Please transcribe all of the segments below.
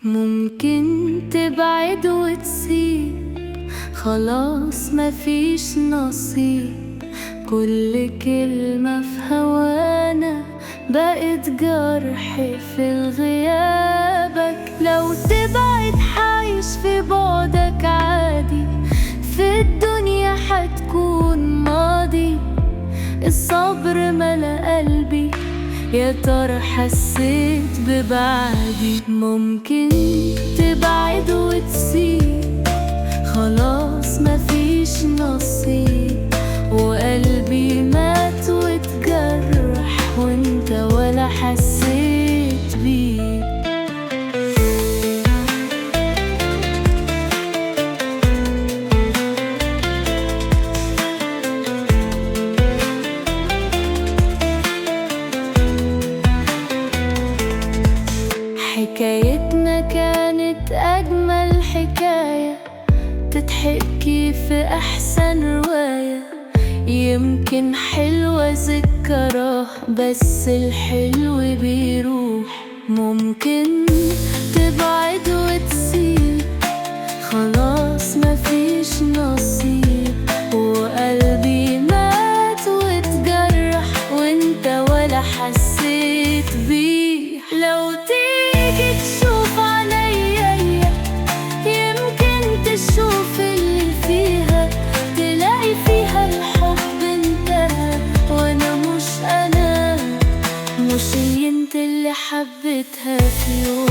ممكن تبعد وتسيب، خلاص مفيش نصيب. كل كلمة في هوانا بقت جرح في غيابك. لو تبعد حعيش في بعدك عادي، في الدنيا حتكون ماضي. الصبر ملا قلبي، يا ترى حسيت ببعدي. ممكن تبعد وتسيب، خلاص مفيش نصيب. وقلبي مات واتجرح وانت ولا حسيت بيه. حكايتنا كانت أجمل حكاية تتحكي في أحسن رواية. يمكن حلوة ذكراه بس الحلو بيروح. ممكن تبعد وتسيب، خلاص مفيش نصيب. وقلبي مات واتجرح وانت ولا حسيت بيه. لو تيجي تشوف عينيا يمكن تشوف اللي فيها، تلاقي فيها الحب انتهى وانا مش انا، مش اللي انت اللي حبيتها في يوم.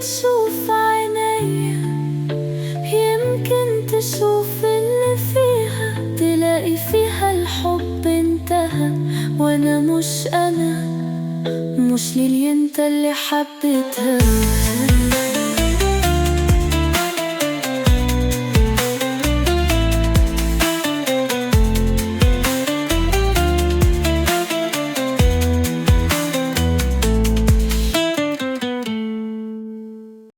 تشوف عينيا يمكن تشوف اللي فيها، تلاقي فيها الحب انتهى وانا مش انا، مش للي انت اللي حبيتها.